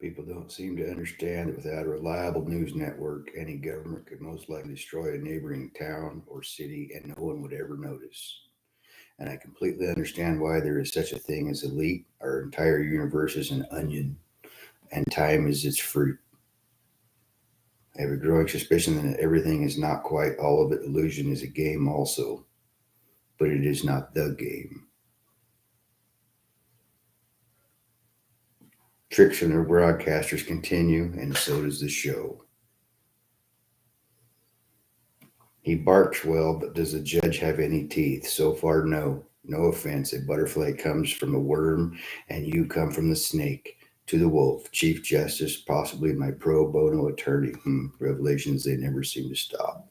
People don't seem to understand that without a reliable news network, any government could most likely destroy a neighboring town or city and no one would ever notice. And I completely understand why there is such a thing as elite. Our entire universe is an onion, and time is its fruit. I have a growing suspicion that everything is not quite all of it. Illusion is a game also, but it is not the game. Tricks from their broadcasters continue, and so does the show. He barks well, but does the judge have any teeth? So far, no. No offense. A butterfly comes from a worm, and you come from the snake. To the wolf, Chief Justice, possibly my pro bono attorney. Revelations, they never seem to stop.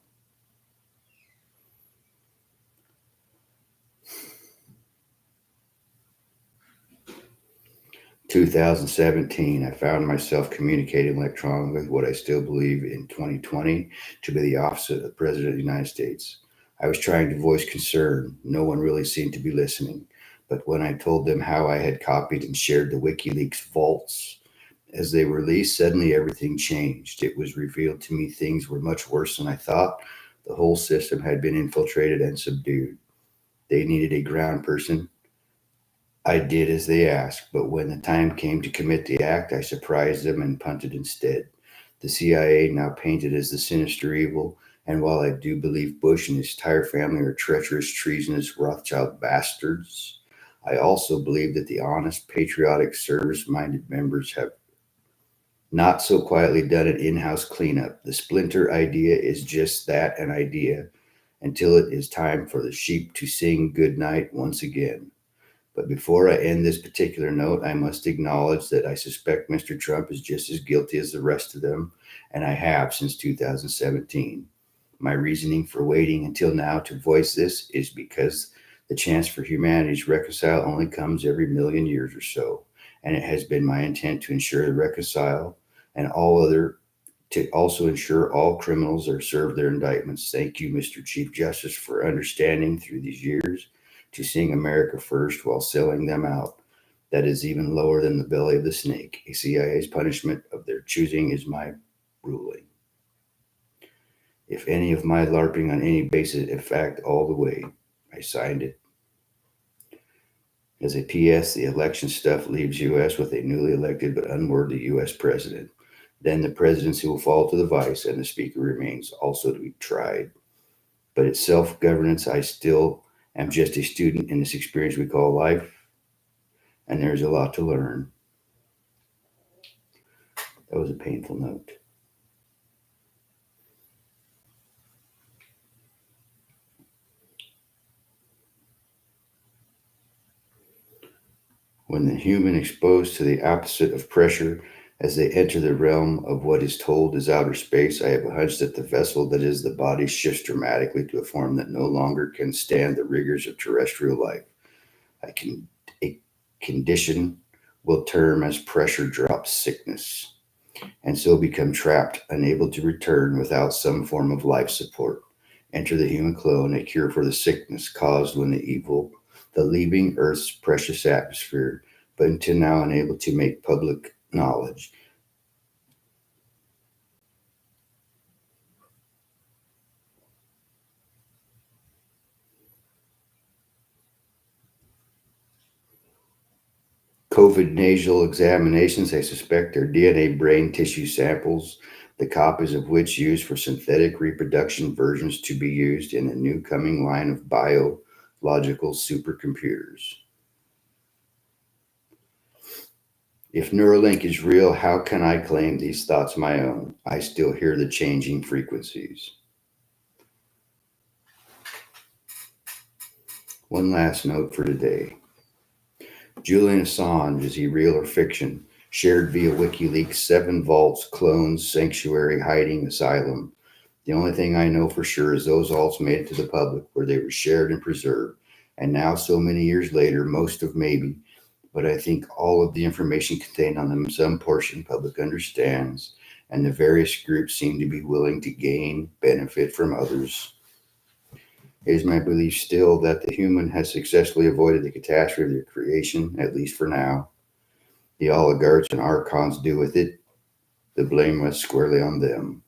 2017, I found myself communicating electronically with what I still believe in 2020 to be the office of the President of the United States. I was trying to voice concern. No one really seemed to be listening. But when I told them how I had copied and shared the WikiLeaks vaults as they were released, suddenly everything changed. It was revealed to me things were much worse than I thought. The whole system had been infiltrated and subdued. They needed a ground person. I did as they asked, but when the time came to commit the act, I surprised them and punted instead. The CIA, now painted as the sinister evil, and while I do believe Bush and his entire family are treacherous, treasonous Rothschild bastards, I also believe that the honest, patriotic, service minded members have not so quietly done an in house cleanup. The splinter idea is just that, an idea, until it is time for the sheep to sing good night once again. But before I end this particular note, I must acknowledge that I suspect Mr. Trump is just as guilty as the rest of them, and I have since 2017. My reasoning for waiting until now to voice this is because the chance for humanity to reconcile only comes every million years or so, and it has been my intent to ensure the reconcile and all other to also ensure all criminals are served their indictments. Thank you, Mr. Chief Justice, for understanding through these years to seeing America first while selling them out. That is even lower than the belly of the snake. A CIA's punishment of their choosing is my ruling. If any of my LARPing on any basis, in fact, all the way, I signed it. As a PS, the election stuff leaves US with a newly elected but unworthy US president. Then the presidency will fall to the vice, and the speaker remains also to be tried. But it's self governance. I still am just a student in this experience we call life, and there's a lot to learn. That was a painful note. When the human exposed to the opposite of pressure as they enter the realm of what is told is outer space, I have a hunch that the vessel that is the body shifts dramatically to a form that no longer can stand the rigors of terrestrial life. I can a condition will term as pressure drop sickness, and so become trapped, unable to return without some form of life support. Enter the human clone, a cure for the sickness caused when the leaving Earth's precious atmosphere, but until now unable to make public knowledge. COVID nasal examinations, I suspect, are DNA brain tissue samples, the copies of which used for synthetic reproduction versions to be used in a new coming line of biological supercomputers. If Neuralink is real, how can I claim these thoughts my own? I still hear the changing frequencies. One last note for today. Julian Assange, is he real or fiction? Shared via WikiLeaks, 7 vaults, clones, sanctuary, hiding, asylum. The only thing I know for sure is those vaults made it to the public where they were shared and preserved. And now, so many years later, most of maybe, but I think all of the information contained on them, some portion public understands, and the various groups seem to be willing to gain benefit from others. It is my belief still that the human has successfully avoided the catastrophe of their creation, at least for now. the oligarchs and archons do with it, the blame rests squarely on them.